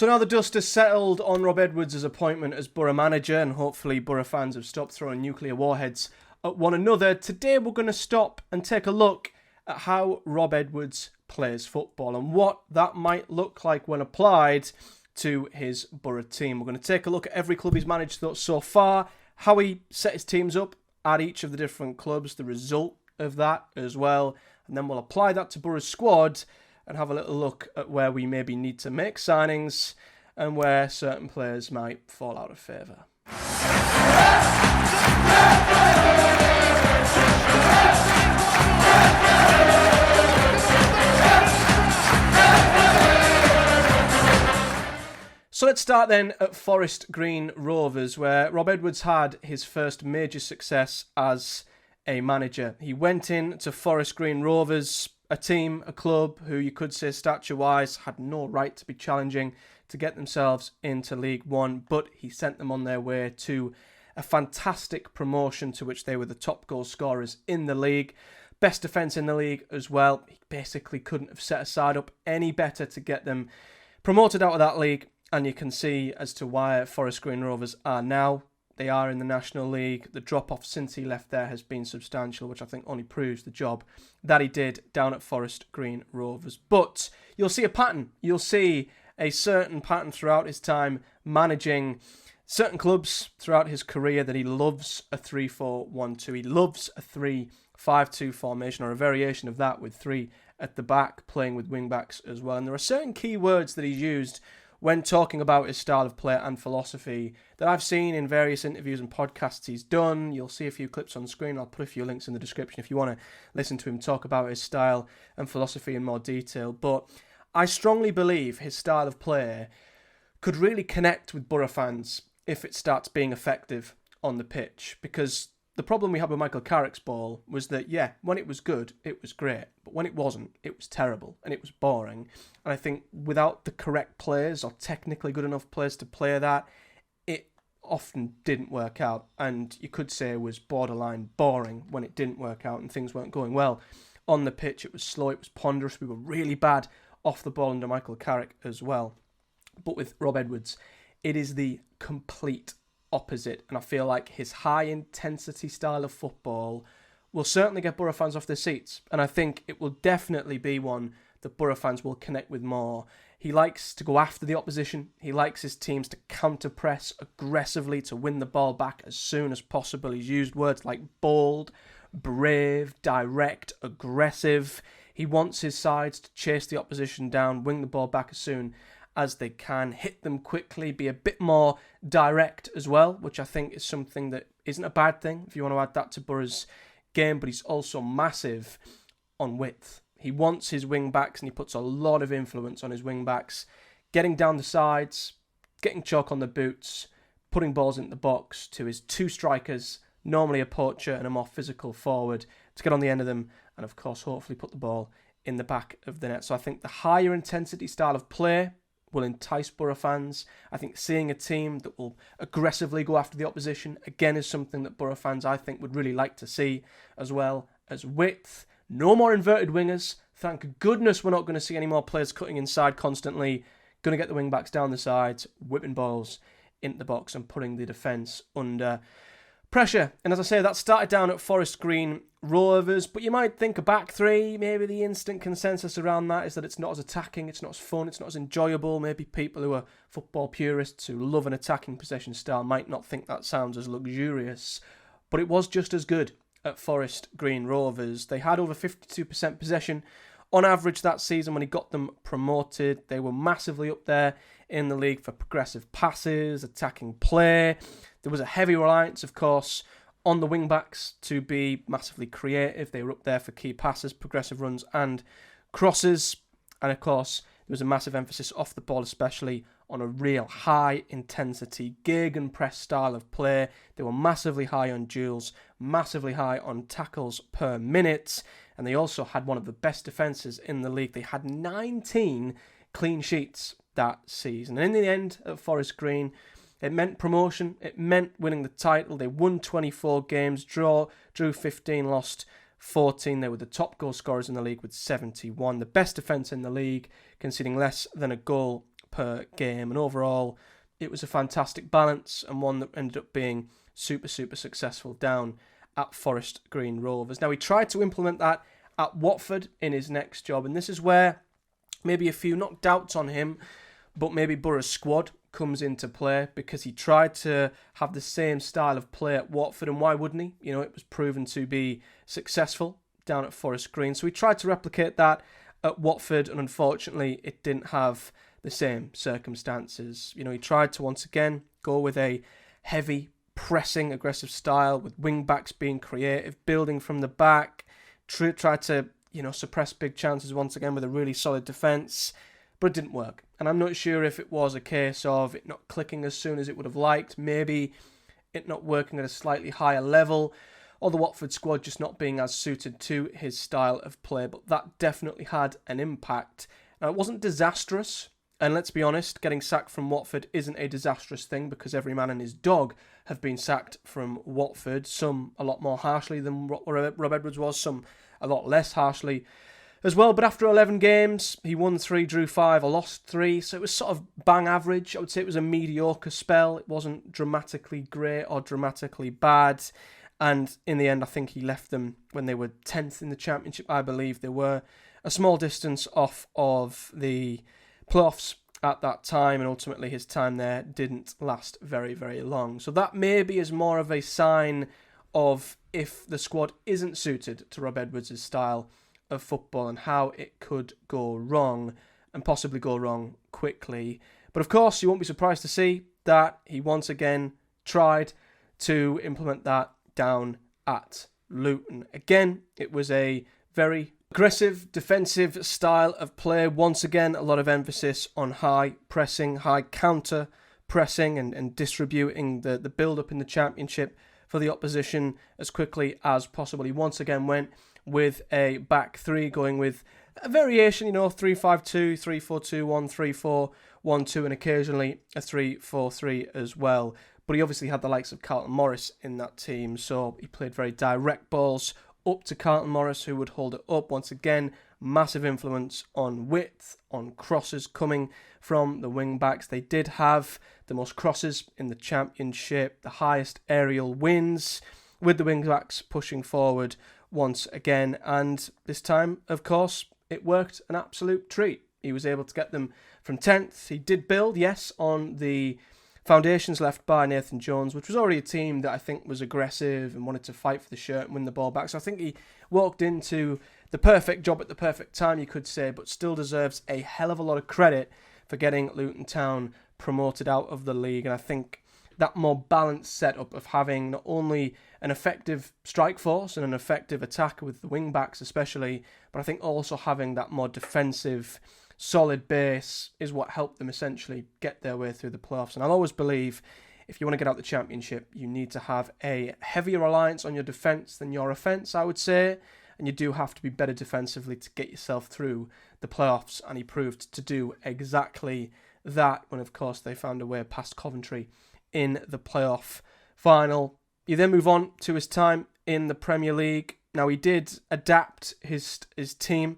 So now the dust has settled on Rob Edwards' appointment as Borough manager, and hopefully Borough fans have stopped throwing nuclear warheads at one another. Today we're going to stop and take a look at how Rob Edwards plays football and what that might look like when applied to his Borough team. We're going to take a look at every club he's managed so far, how he set his teams up at each of the different clubs, the result of that as well, and then we'll apply that to Borough's squad and have a little look at where we maybe need to make signings and where certain players might fall out of favour. So let's start then at Forest Green Rovers, where Rob Edwards had his first major success as a manager. He went in to Forest Green Rovers, a team, a club who you could say stature-wise had no right to be challenging to get themselves into League One, but he sent them on their way to a fantastic promotion to which they were the top goal scorers in the league. Best defence in the league as well. He basically couldn't have set a side up any better to get them promoted out of that league, and you can see as to why Forest Green Rovers are now. They are in the National League. The drop-off since he left there has been substantial, which I think only proves the job that he did down at Forest Green Rovers. But you'll see a pattern. You'll see a certain pattern throughout his time managing certain clubs throughout his career, that he loves a 3-4-1-2. He loves a 3-5-2 formation, or a variation of that with three at the back, playing with wing-backs as well. And there are certain key words that he's used when talking about his style of play and philosophy that I've seen in various interviews and podcasts he's done. You'll see a few clips on screen. I'll put a few links in the description if you want to listen to him talk about his style and philosophy in more detail. But I strongly believe his style of play could really connect with Borough fans if it starts being effective on the pitch, because the problem we had with Michael Carrick's ball was that, yeah, when it was good, it was great. But when it wasn't, it was terrible and it was boring. And I think without the correct players or technically good enough players to play that, it often didn't work out. And you could say it was borderline boring when it didn't work out and things weren't going well on the pitch. It was slow, it was ponderous. We were really bad off the ball under Michael Carrick as well. But with Rob Edwards, it is the complete opposite, and I feel like his high intensity style of football will certainly get Borough fans off their seats, and I think it will definitely be one that Borough fans will connect with more. He likes to go after the opposition. He likes his teams to counter press aggressively to win the ball back as soon as possible. He's used words like bold, brave, direct, aggressive. He wants his sides to chase the opposition down, win the ball back as soon as they can, hit them quickly, be a bit more direct as well, which I think is something that isn't a bad thing if you want to add that to Borough's game, but he's also massive on width. He wants his wing-backs, and he puts a lot of influence on his wing-backs, getting down the sides, getting chalk on the boots, putting balls into the box to his two strikers, normally a poacher and a more physical forward, to get on the end of them and, of course, hopefully put the ball in the back of the net. So I think the higher intensity style of play will entice Borough fans. I think seeing a team that will aggressively go after the opposition, again, is something that Borough fans, I think, would really like to see, as well as width. No more inverted wingers. Thank goodness we're not going to see any more players cutting inside constantly. Going to get the wing-backs down the sides, whipping balls into the box and putting the defence under pressure. And as I say, that started down at Forest Green Rovers, but you might think a back three, maybe the instant consensus around that is that it's not as attacking, it's not as fun, it's not as enjoyable. Maybe people who are football purists who love an attacking possession style might not think that sounds as luxurious, but it was just as good at Forest Green Rovers. They had over 52% possession on average that season when he got them promoted. They were massively up there in the league for progressive passes, attacking play. There was a heavy reliance, of course, on the wing-backs to be massively creative. They were up there for key passes, progressive runs and crosses. And, of course, there was a massive emphasis off the ball, especially on a real high-intensity gegenpress style of play. They were massively high on duels, massively high on tackles per minute. And they also had one of the best defences in the league. They had 19 clean sheets that season. And in the end, at Forest Green, it meant promotion. It meant winning the title. They won 24 games, drew 15, lost 14. They were the top goal scorers in the league with 71. The best defence in the league, conceding less than a goal per game. And overall, it was a fantastic balance and one that ended up being super, super successful down at Forest Green Rovers. Now, he tried to implement that at Watford in his next job, and this is where maybe a few, not doubts on him, but maybe Borough's squad comes into play, because he tried to have the same style of play at Watford, and why wouldn't he? You know, it was proven to be successful down at Forest Green. So he tried to replicate that at Watford, and unfortunately it didn't have the same circumstances. You know, he tried to once again go with a heavy, pressing, aggressive style, with wing-backs being creative, building from the back, tried to, you know, suppress big chances once again with a really solid defence, but it didn't work. And I'm not sure if it was a case of it not clicking as soon as it would have liked, maybe it not working at a slightly higher level, or the Watford squad just not being as suited to his style of play, but that definitely had an impact. Now, it wasn't disastrous, and let's be honest, getting sacked from Watford isn't a disastrous thing, because every man and his dog have been sacked from Watford, some a lot more harshly than Rob Edwards was, some a lot less harshly as well. But after 11 games, he won 3, drew 5, or lost 3, so it was sort of bang average. I would say it was a mediocre spell. It wasn't dramatically great or dramatically bad, and in the end, I think he left them when they were 10th in the Championship. I believe they were a small distance off of the playoffs at that time, and ultimately his time there didn't last very, very long. So that maybe is more of a sign of if the squad isn't suited to Rob Edwards' style of football and how it could go wrong, and possibly go wrong quickly. But of course, you won't be surprised to see that he once again tried to implement that down at Luton. Again, it was a very aggressive, defensive style of play. Once again, a lot of emphasis on high pressing, high counter pressing, and distributing the build-up in the Championship for the opposition as quickly as possible. He once again went with a back three, going with a variation, 3-5-2, 3-4-2, 1-3-4-1-2, and occasionally a 3-4-3 as well. But he obviously had the likes of Carlton Morris in that team, so he played very direct balls up to Carlton Morris, who would hold it up. Once again, massive influence on width, on crosses coming from the wing-backs. They did have the most crosses in the Championship, the highest aerial wins, with the wing-backs pushing forward once again. And this time, of course, it worked an absolute treat. He was able to get them from 10th. He did build, yes, on the foundations left by Nathan Jones, which was already a team that I think was aggressive and wanted to fight for the shirt and win the ball back. So I think he walked into the perfect job at the perfect time, you could say, but still deserves a hell of a lot of credit for getting Luton Town promoted out of the league. And I think that more balanced setup of having not only an effective strike force and an effective attack with the wing backs especially, but I think also having that more defensive solid base is what helped them essentially get their way through the playoffs. And I'll always believe if you want to get out the Championship, you need to have a heavier reliance on your defence than your offence, I would say. And you do have to be better defensively to get yourself through the playoffs. And he proved to do exactly that when, of course, they found a way past Coventry in the playoff final. You then move on to his time in the Premier League. Now, he did adapt his team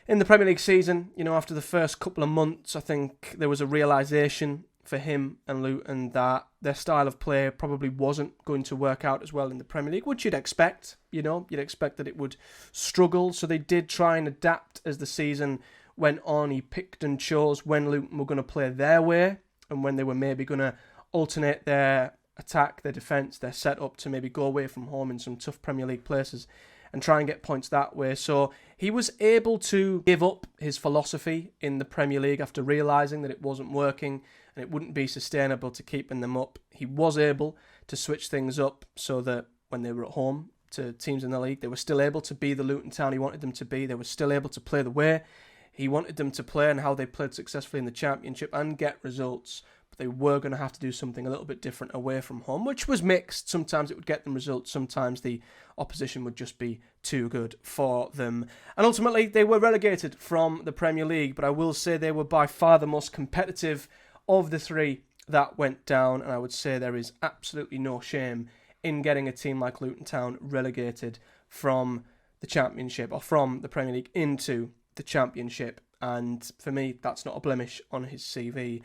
in the Premier League season. After the first couple of months, I think there was a realisation for him and Luton that their style of play probably wasn't going to work out as well in the Premier League, which you'd expect. You'd expect that it would struggle. So they did try and adapt as the season went on. He picked and chose when Luton were going to play their way and when they were maybe going to alternate their attack, their defence, their setup to maybe go away from home in some tough Premier League places and try and get points that way. So he was able to give up his philosophy in the Premier League after realising that it wasn't working and it wouldn't be sustainable to keeping them up. He was able to switch things up so that when they were at home to teams in the league, they were still able to be the Luton Town he wanted them to be. They were still able to play the way he wanted them to play and how they played successfully in the Championship and get results. But they were going to have to do something a little bit different away from home, which was mixed. Sometimes it would get them results. Sometimes the opposition would just be too good for them. And ultimately, they were relegated from the Premier League. But I will say they were by far the most competitive of the three that went down. And I would say there is absolutely no shame in getting a team like Luton Town relegated from the Championship or from the Premier League into the Championship And for me, that's not a blemish on his CV.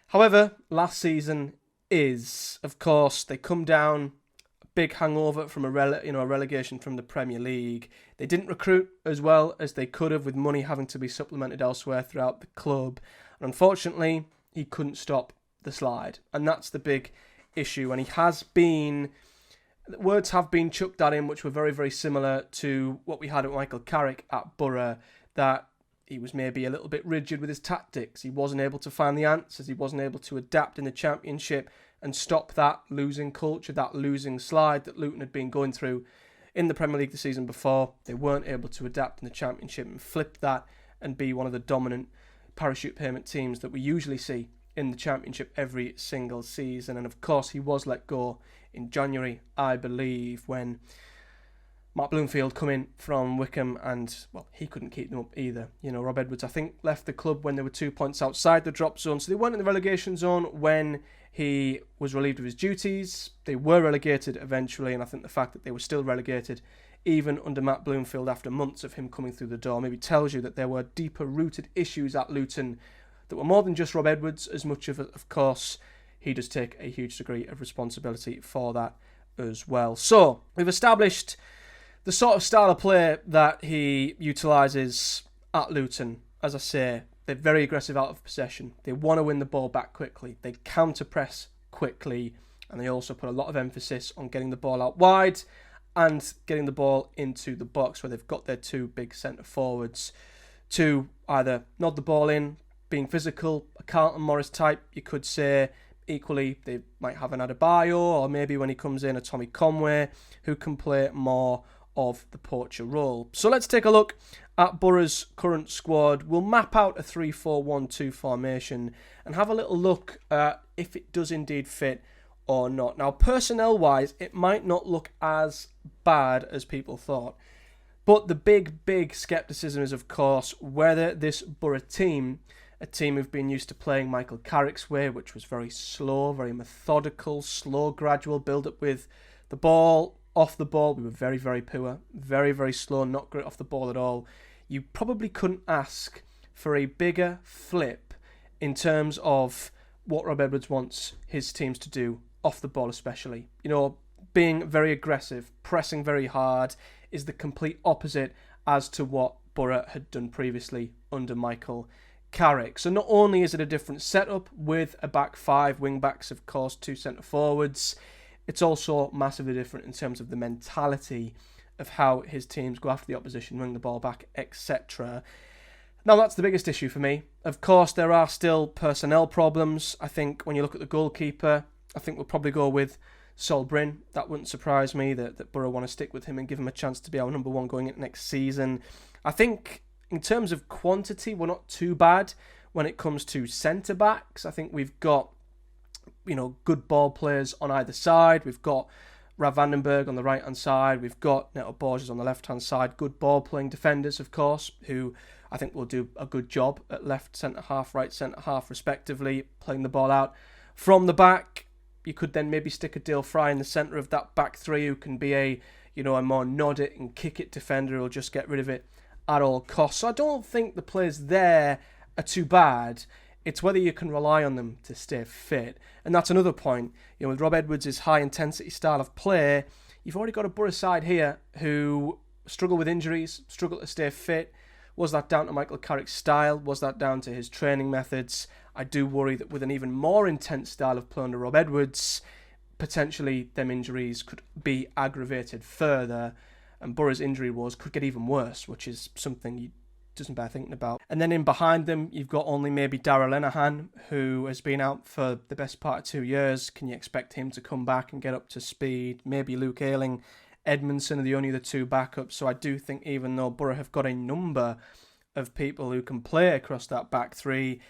However, last season is, of course, they come down, a big hangover from a relegation from the Premier League. They didn't recruit as well as they could have, with money having to be supplemented elsewhere throughout the club. And unfortunately, he couldn't stop the slide. And that's the big issue. And he has been... words have been chucked at him which were very, very similar to what we had with Michael Carrick at Burough, that he was maybe a little bit rigid with his tactics. He wasn't able to find the answers. He wasn't able to adapt in the Championship and stop that losing culture, that losing slide that Luton had been going through in the Premier League the season before. They weren't able to adapt in the Championship and flip that and be one of the dominant parachute payment teams that we usually see in the Championship every single season. And of course, he was let go in January, I believe, when Matt Bloomfield come in from Wycombe and, well, he couldn't keep them up either. You know, Rob Edwards, I think, left the club when they were 2 points outside the drop zone. So they weren't in the relegation zone when he was relieved of his duties. They were relegated eventually, and I think the fact that they were still relegated even under Matt Bloomfield after months of him coming through the door maybe tells you that there were deeper-rooted issues at Luton that were more than just Rob Edwards, as much of course, he does take a huge degree of responsibility for that as well. So, we've established the sort of style of play that he utilises at Luton. As I say, they're very aggressive out of possession. They want to win the ball back quickly. They counter-press quickly. And they also put a lot of emphasis on getting the ball out wide and getting the ball into the box where they've got their two big centre-forwards to either nod the ball in, being physical, a Carlton Morris type, you could say. Equally, they might have an Adebayo, or maybe when he comes in, a Tommy Conway, who can play more of the poacher role. So let's take a look at Borough's current squad. We'll map out a 3-4-1-2 formation and have a little look at if it does indeed fit or not. Now, personnel-wise, it might not look as bad as people thought. But the big scepticism is, of course, whether this Boro team, a team who've been used to playing Michael Carrick's way, which was very slow, very methodical, slow, gradual build-up with the ball. Off the ball, we were very, very poor. Very, very slow, not great off the ball at all. You probably couldn't ask for a bigger flip in terms of what Rob Edwards wants his teams to do, off the ball especially. You know, being very aggressive, pressing very hard, is the complete opposite as to what Burough had done previously under Michael Carrick. So not only is it a different setup with a back five, wing backs, of course, two centre forwards, it's also massively different in terms of the mentality of how his teams go after the opposition, win the ball back, etc. Now, that's the biggest issue for me. Of course, there are still personnel problems. I think when you look at the goalkeeper, I think we'll probably go with Sol Bryn. That wouldn't surprise me that Boro want to stick with him and give him a chance to be our number one going into next season. I think in terms of quantity, we're not too bad when it comes to centre-backs. I think we've got, good ball players on either side. We've got Rav Vandenberg on the right-hand side. We've got Neto Borges on the left-hand side. Good ball-playing defenders, of course, who I think will do a good job at left centre-half, right centre-half, respectively, playing the ball out. From the back, you could then maybe stick a Dale Fry in the centre of that back three who can be a more nod it and kick it defender who'll just get rid of it at all costs. So I don't think the players there are too bad. It's whether you can rely on them to stay fit. And that's another point. With Rob Edwards' high-intensity style of play, you've already got a Boro side here who struggle with injuries, struggle to stay fit. Was that down to Michael Carrick's style? Was that down to his training methods? I do worry that with an even more intense style of play under Rob Edwards, potentially them injuries could be aggravated further, and Boro's injury woes could get even worse, which is something you doesn't bear thinking about. And then in behind them, you've got only maybe Darragh Lenihan, who has been out for the best part of 2 years. Can you expect him to come back and get up to speed? Maybe Luke Ayling, Edmondson are the only other two backups. So I do think even though Boro have got a number of people who can play across that back three,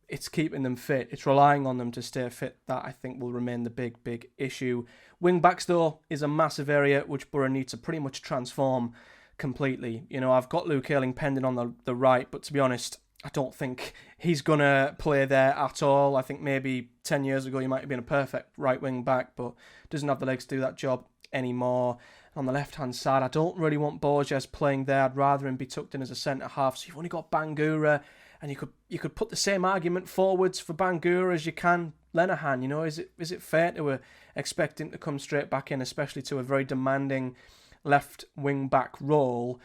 it's keeping them fit. It's relying on them to stay fit. That I think will remain the big issue. Wing backs though is a massive area which Boro need to pretty much transform completely. I've got Luke Ayling pending on the right, but to be honest, I don't think he's going to play there at all. I think maybe 10 years ago he might have been a perfect right wing back, but doesn't have the legs to do that job anymore. On the left-hand side, I don't really want Borges playing there. I'd rather him be tucked in as a centre-half. So you've only got Bangura And you could put the same argument forwards for Bangura as you can Lenihan. You know, is it fair to expect him to come straight back in, especially to a very demanding left wing back role,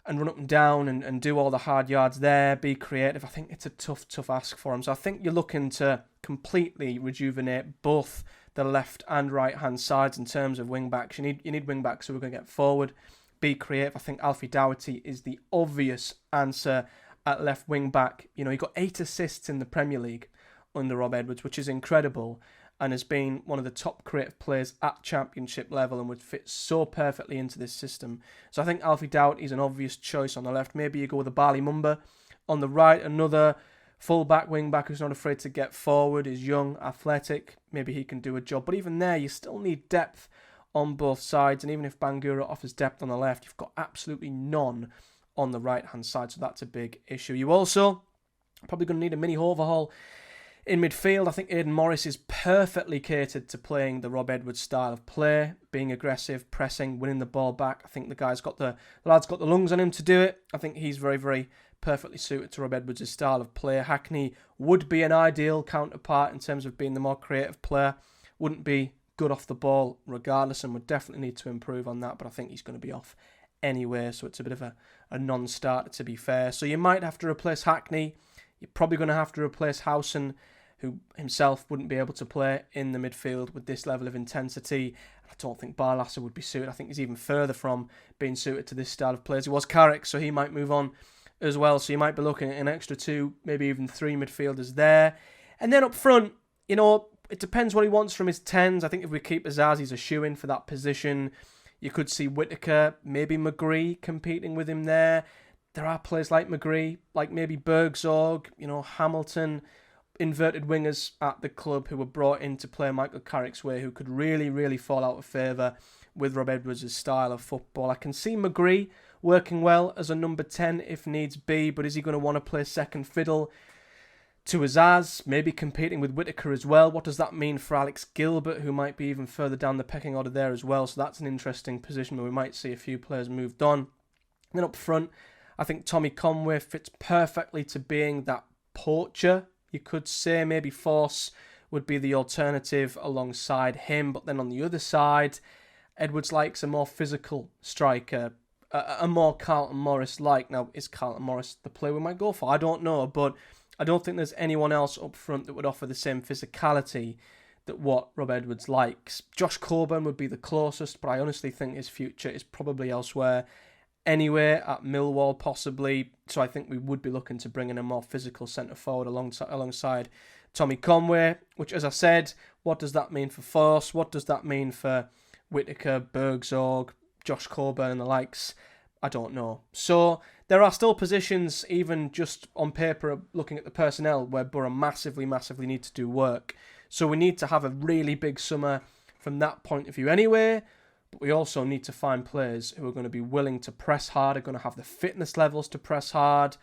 and run up and down and do all the hard yards there, be creative? I think it's a tough ask for him. So I think you're looking to completely rejuvenate both the left and right hand sides in terms of wing backs. You need wing backs who are going to get forward, be creative. I think Alfie Doherty is the obvious answer at left wing back. You know, he got 8 assists in the Premier League under Rob Edwards, which is incredible, and has been one of the top creative players at Championship level and would fit so perfectly into this system. So I think Alfie Doherty is an obvious choice on the left. Maybe you go with a Bali Mumba on the right, another full-back, wing-back who's not afraid to get forward, is young, athletic. Maybe he can do a job. But even there, you still need depth on both sides. And even if Bangura offers depth on the left, you've got absolutely none on the right-hand side. So that's a big issue. You also probably going to need a mini overhaul in midfield. I think Aidan Morris is perfectly catered to playing the Rob Edwards style of play, being aggressive, pressing, winning the ball back. I think the lad's got the lungs on him to do it. I think he's very, very perfectly suited to Rob Edwards' style of play. Hackney would be an ideal counterpart in terms of being the more creative player. Wouldn't be good off the ball regardless, and would definitely need to improve on that, but I think he's going to be off anyway, so it's a bit of a non-starter, to be fair. So you might have to replace Hackney. You're probably going to have to replace Howson, who himself wouldn't be able to play in the midfield with this level of intensity. I don't think Barlasser would be suited. I think he's even further from being suited to this style of play as he was Carrick, so he might move on as well. So you might be looking at an extra 2, maybe even 3 midfielders there. And then up front, you know, it depends what he wants from his 10s. I think if we keep Azaz, he's a shoo-in for that position. You could see Whittaker, maybe McGree competing with him there. There are players like McGree, like maybe Bergzorg, you know, Hamilton, inverted wingers at the club who were brought in to play Michael Carrick's way, who could really, really fall out of favour with Rob Edwards' style of football. I can see McGree working well as a number 10 if needs be, but is he going to want to play second fiddle to Azaz, maybe competing with Whittaker as well? What does that mean for Alex Gilbert, who might be even further down the pecking order there as well? So that's an interesting position where we might see a few players moved on. And then up front, I think Tommy Conway fits perfectly to being that poacher, you could say. Maybe Force would be the alternative alongside him. But then on the other side, Edwards likes a more physical striker, a more Carlton Morris-like. Now, is Carlton Morris the player we might go for? I don't know, but I don't think there's anyone else up front that would offer the same physicality that what Rob Edwards likes. Josh Coburn would be the closest, but I honestly think his future is probably elsewhere. Anywhere at Millwall, possibly. So I think we would be looking to bring in a more physical centre forward alongside Tommy Conway, which, as I said, what does that mean for Force? What does that mean for Whittaker, Bergzorg, Josh Coburn and the likes? I don't know. So there are still positions, even just on paper, looking at the personnel, where Burough massively need to do work. So we need to have a really big summer from that point of view anyway. But we also need to find players who are going to be willing to press hard, are going to have the fitness levels to press hard,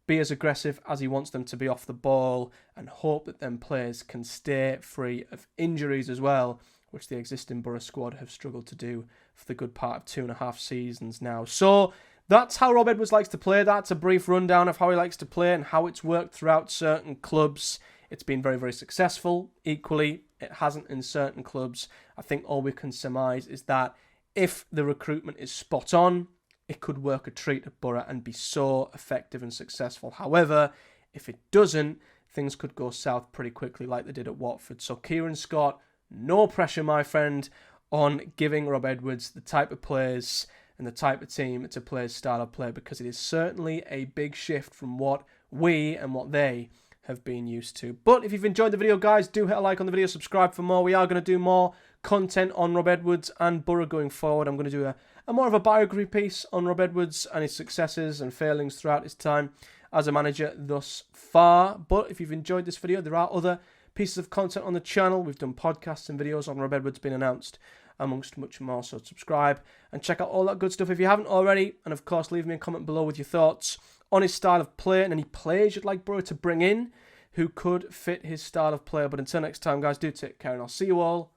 be as aggressive as he wants them to be off the ball, and hope that them players can stay free of injuries as well, which the existing Burough squad have struggled to do for the good part of 2.5 seasons now. So that's how Rob Edwards likes to play. That's a brief rundown of how he likes to play and how it's worked throughout certain clubs. It's been very, very successful. Equally, it hasn't in certain clubs. I think all we can surmise is that if the recruitment is spot on, it could work a treat at Burough and be so effective and successful. However, if it doesn't, things could go south pretty quickly like they did at Watford. So Kieran Scott, no pressure, my friend, on giving Rob Edwards the type of players and the type of team to play his style of play, because it is certainly a big shift from what we and what they have been used to. But if you've enjoyed the video, guys, do hit a like on the video, subscribe for more. We are going to do more content on Rob Edwards and Burough going forward. I'm going to do a more of a biography piece on Rob Edwards and his successes and failings throughout his time as a manager thus far. But if you've enjoyed this video, there are other pieces of content on the channel. We've done podcasts and videos on Rob Edwards being announced, amongst much more. So subscribe and check out all that good stuff if you haven't already. And of course, leave me a comment below with your thoughts on his style of play and any players you'd like Burough to bring in who could fit his style of play. But until next time, guys, do take care, and I'll see you all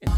in